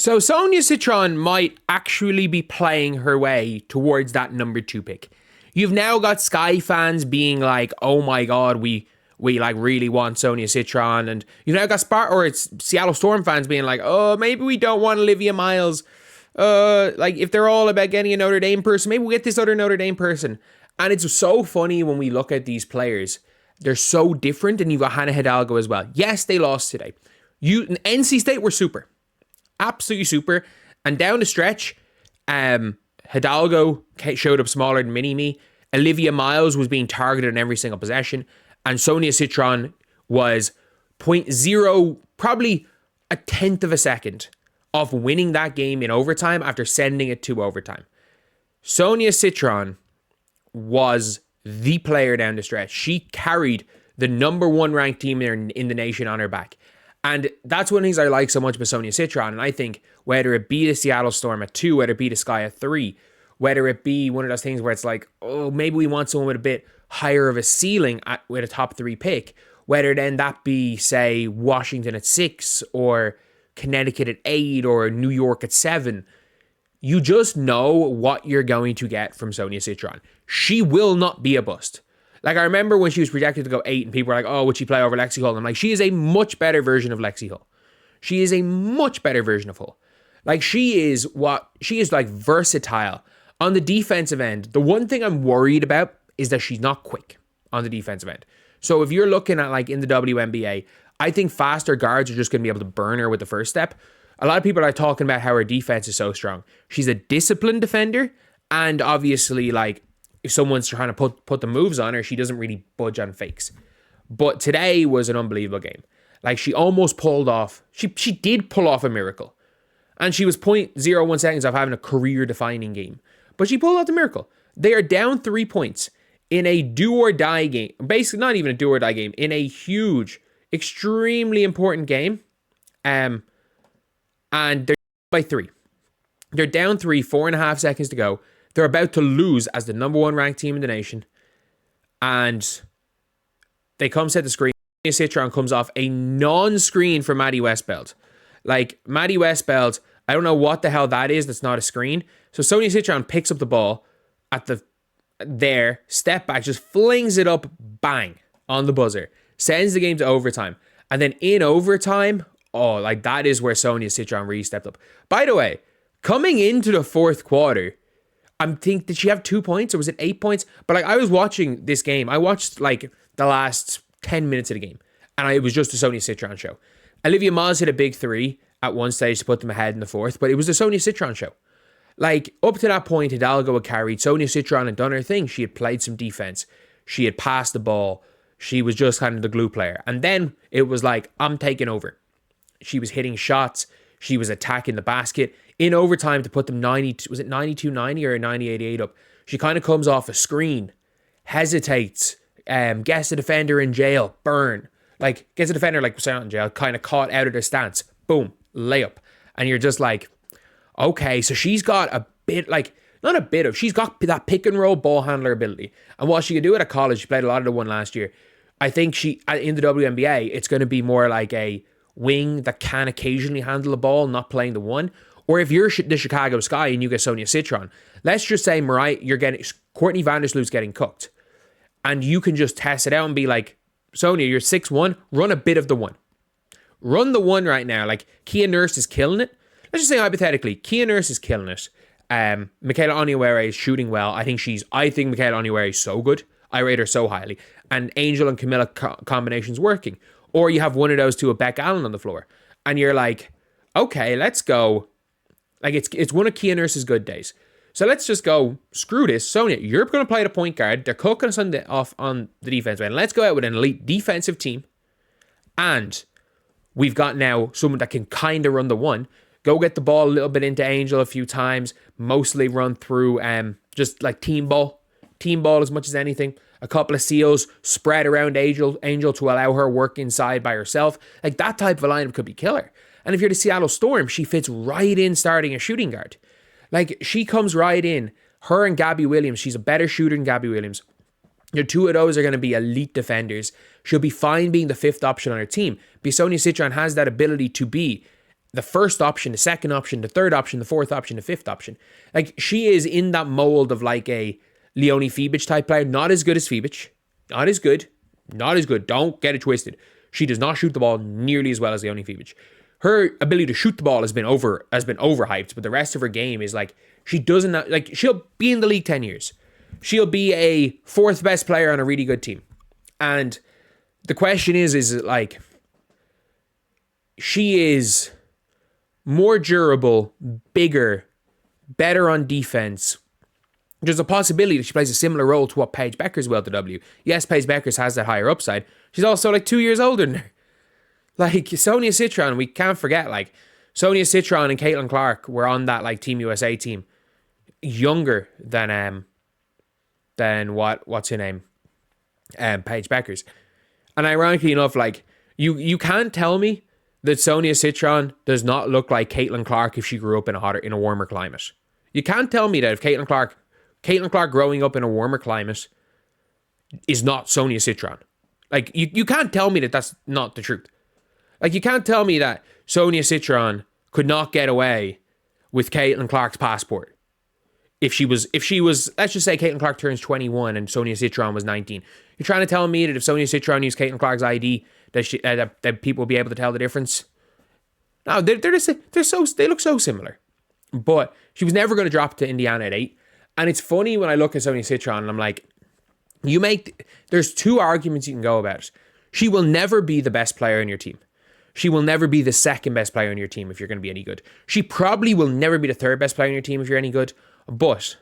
So Sonia Citron might actually be playing her way towards that number 2 pick. You've now got Sky fans being like, "Oh my god, we like really want Sonia Citron," and you've now got it's Seattle Storm fans being like, "Oh, maybe we don't want Olivia Miles." Like if they're all about getting a Notre Dame person, maybe we'll get this other Notre Dame person. And it's so funny when we look at these players. They're so different, and you've got Hannah Hidalgo as well. Yes, they lost today. NC State were super. Absolutely super. And down the stretch, Hidalgo showed up smaller than Mini-Me. Olivia Miles was being targeted in every single possession. And Sonia Citron was zero point 0, probably a tenth of a second of winning that game in overtime after sending it to overtime. Sonia Citron was the player down the stretch. She carried the number 1 ranked team in the nation on her back. And that's one of the things I like so much about Sonia Citron. And I think whether it be the Seattle Storm at 2, whether it be the Sky at 3, whether it be one of those things where it's like, oh, maybe we want someone with a bit higher of a ceiling with a top 3 pick, whether then that be, say, Washington at 6 or Connecticut at 8 or New York at 7, you just know what you're going to get from Sonia Citron. She will not be a bust. Like, I remember when she was projected to go 8 and people were like, "Oh, would she play over Lexi Hull?" And I'm like, she is a much better version of Lexi Hull. She is a much better version of Hull. Like, she is like versatile. On the defensive end, the one thing I'm worried about is that she's not quick on the defensive end. So if you're looking at like in the WNBA, I think faster guards are just going to be able to burn her with the first step. A lot of people are talking about how her defense is so strong. She's a disciplined defender, and obviously, like, if someone's trying to put the moves on her, she doesn't really budge on fakes. But today was an unbelievable game. Like, she almost pulled off, she did pull off a miracle. And she was 0.01 seconds off having a career-defining game. But she pulled off the miracle. They are down 3 points in a do-or-die game. Basically, not even a do-or-die game. In a huge, extremely important game. And they're by 3. They're down 3, 4.5 seconds to go. They're about to lose as the number 1 ranked team in the nation. And they come set the screen. Citron comes off a non-screen for Maddie Westbeld. Like, Maddie Westbeld, I don't know what the hell that is. That's not a screen. So Sonia Citron picks up the ball at step back, just flings it up, bang, on the buzzer. Sends the game to overtime. And then in overtime, like, that is where Sonia Citron really stepped up. By the way, coming into the fourth quarter, did she have 2 points or was it 8 points? But like, I was watching this game. I watched like the last 10 minutes of the game, and it was just a Sonia Citron show. Olivia Miles hit a big 3 at one stage to put them ahead in the fourth, but it was the Sonia Citron show. Like, up to that point, Hidalgo had carried. Sonia Citron had done her thing. She had played some defense. She had passed the ball. She was just kind of the glue player. And then it was like, I'm taking over. She was hitting shots. She was attacking the basket. In overtime to put them 92-90 or 98-88 up. She kind of comes off a screen, hesitates, gets the defender in jail, burn. Like, gets the defender, like, not in jail, kind of caught out of their stance. Boom, layup. And you're just like, okay, so she's got a bit, like, she's got that pick and roll ball handler ability. And while she could do it at college, she played a lot of the one last year. I think in the WNBA, it's going to be more like a wing that can occasionally handle the ball, not playing the one. Or if you're the Chicago Sky and you get Sonia Citron, let's just say Courtney Vandersloot's getting cooked. And you can just test it out and be like, Sonia, you're 6'1", run a bit of the one. Run the one right now. Like, Kia Nurse is killing it. Let's just say hypothetically, Kia Nurse is killing it. Michaela Onyeawere is shooting well. I think Michaela Onyeawere is so good. I rate her so highly. And Angel and Camilla combination's working. Or you have one of those two with Beck Allen on the floor. And you're like, okay, let's go. Like, it's one of Kia Nurse's good days. So let's just go, screw this. Sonia, you're going to play the point guard. They're cooking us off on the defense end. Let's go out with an elite defensive team. And we've got now someone that can kind of run the one. Go get the ball a little bit into Angel a few times. Mostly run through just like team ball. Team ball as much as anything. A couple of seals spread around Angel to allow her work inside by herself. Like, that type of a lineup could be killer. And if you're the Seattle Storm, she fits right in starting a shooting guard. Like, she comes right in. Her and Gabby Williams, she's a better shooter than Gabby Williams. The two of those are going to be elite defenders. She'll be fine being the fifth option on her team. Because Sonia Citron has that ability to be the first option, the second option, the third option, the fourth option, the fifth option. Like, she is in that mold of like a Leonie Fibic type player. Not as good as Fibic. Not as good. Not as good. Don't get it twisted. She does not shoot the ball nearly as well as Leonie Fibic. Her ability to shoot the ball has been overhyped, but the rest of her game is like, she doesn't, like, she'll be in the league 10 years. She'll be a fourth best player on a really good team. And the question is it like, she is more durable, bigger, better on defense. There's a possibility that she plays a similar role to what Paige Beckers will at the W. Yes, Paige Beckers has that higher upside. She's also like 2 years older than her. Like, Sonia Citron, we can't forget, like, Sonia Citron and Caitlin Clark were on that, like, Team USA team younger than what's her name? Paige Beckers. And ironically enough, like, you can't tell me that Sonia Citron does not look like Caitlin Clark if she grew up in a warmer climate. You can't tell me that if Caitlin Clark growing up in a warmer climate is not Sonia Citron. Like, you can't tell me that that's not the truth. Like, you can't tell me that Sonia Citron could not get away with Caitlin Clark's passport. If she was, let's just say Caitlin Clark turns 21 and Sonia Citron was 19. You're trying to tell me that if Sonia Citron used Caitlin Clark's ID, that people will be able to tell the difference? No, they look so similar. But she was never going to drop to Indiana at 8. And it's funny when I look at Sonia Citron and I'm like, there's two arguments you can go about it. She will never be the best player in your team. She will never be the second best player in your team if you're going to be any good. She probably will never be the third best player in your team if you're any good. But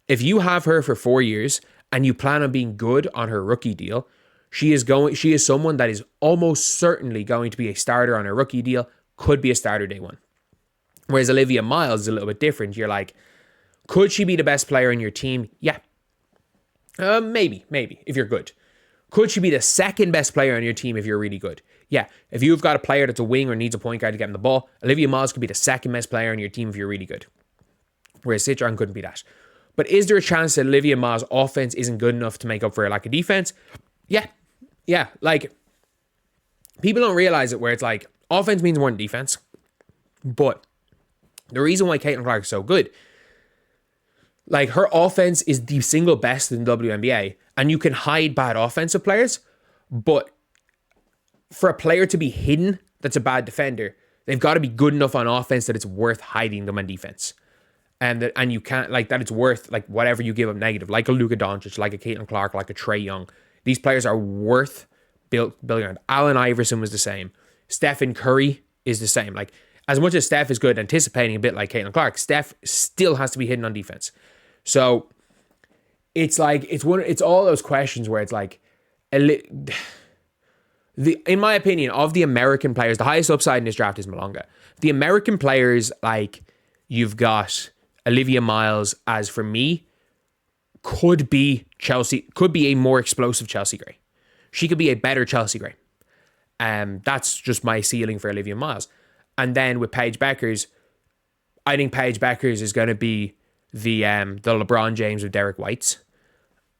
if you have her for 4 years and you plan on being good on her rookie deal, she is someone that is almost certainly going to be a starter on her rookie deal, could be a starter day one. Whereas Olivia Miles is a little bit different. You're like, could she be the best player in your team? Yeah. Maybe, if you're good. Could she be the second best player on your team if you're really good? Yeah. If you've got a player that's a wing or needs a point guard to get him the ball, Olivia Miles could be the second best player on your team if you're really good. Whereas Citron couldn't be that. But is there a chance that Olivia Miles' offense isn't good enough to make up for her lack of defense? Yeah. Yeah. Like, people don't realize it where it's like, offense means more than defense. But the reason why Caitlin Clark is so good, like, her offense is the single best in the WNBA, and you can hide bad offensive players, but for a player to be hidden that's a bad defender, they've got to be good enough on offense that it's worth hiding them on defense. And you can't, like, that it's worth, like, whatever you give them negative, like a Luka Doncic, like a Caitlin Clark, like a Trae Young. These players are worth building around. Allen Iverson was the same. Stephen Curry is the same. Like, as much as Steph is good anticipating a bit like Caitlin Clark, Steph still has to be hidden on defense. So it's like, it's all those questions where it's like, in my opinion, of the American players, the highest upside in this draft is Malonga. The American players, like, you've got Olivia Miles, as for me, could be a more explosive Chelsea Gray. She could be a better Chelsea Gray. That's just my ceiling for Olivia Miles. And then with Paige Beckers, I think Paige Beckers is going to be the LeBron James of Derek White's.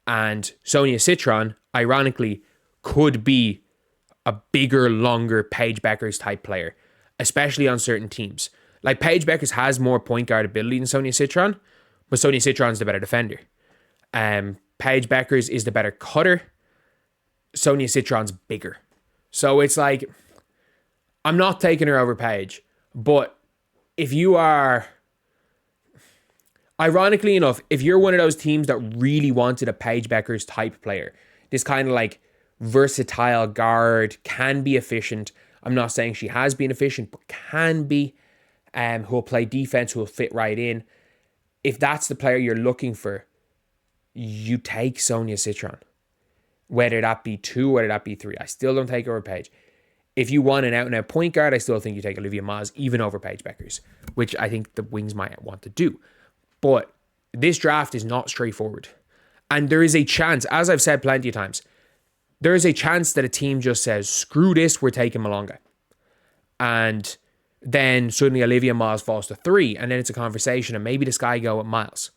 And Sonia Citron, ironically, could be a bigger, longer Paige Beckers type player, especially on certain teams. Like, Paige Beckers has more point guard ability than Sonia Citron, but Sonia Citron's the better defender. Paige Beckers is the better cutter. Sonia Citron's bigger. So it's like, I'm not taking her over Paige, but if you are, ironically enough, if you're one of those teams that really wanted a Paige Beckers type player, this kind of like versatile guard, can be efficient. I'm not saying she has been efficient, but can be, who'll play defense, who'll fit right in. If that's the player you're looking for, you take Sonia Citron. Whether that be 2, whether that be 3. I still don't take her over Paige. If you want an out-and-out point guard, I still think you take Olivia Miles even over Paige Beckers, which I think the Wings might want to do. But this draft is not straightforward. And there is a chance, as I've said plenty of times, there is a chance that a team just says, screw this, we're taking Malonga. And then suddenly Olivia Miles falls to 3, and then it's a conversation, and maybe the Sky go with Miles.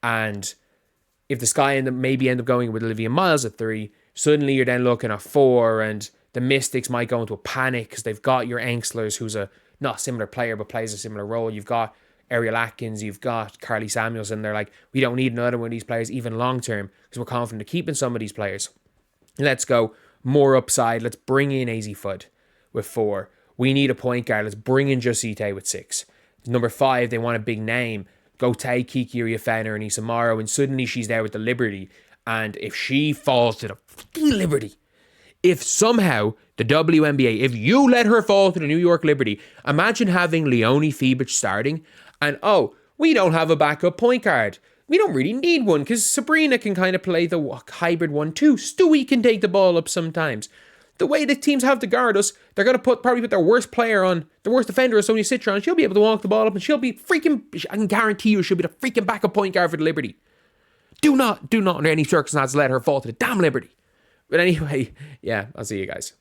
And if the Sky end up going with Olivia Miles at 3, suddenly you're then looking at 4, and the Mystics might go into a panic because they've got your Ankslers, who's a not a similar player, but plays a similar role. You've got Ariel Atkins, you've got Carly Samuels, and they're like, we don't need another one of these players, even long term, because we're confident of keeping some of these players. Let's go more upside. Let's bring in AZ Fudd with 4. We need a point guard. Let's bring in Josite with 6. Number 5, they want a big name. Go take Kiki Riafena and Isamaro, and suddenly she's there with the Liberty. And if she falls to the fucking Liberty, if somehow the WNBA, if you let her fall to the New York Liberty, imagine having Leonie Fiebich starting, and we don't have a backup point guard. We don't really need one because Breanna can kind of play the hybrid one too. Stewie can take the ball up sometimes. The way the teams have to guard us, they're going to probably put their worst player on, the worst defender, Sonia Citron. She'll be able to walk the ball up, and she'll be freaking, I can guarantee you, she'll be the freaking backup point guard for the Liberty. Do not under any circumstances let her fall to the damn Liberty. But anyway, yeah, I'll see you guys.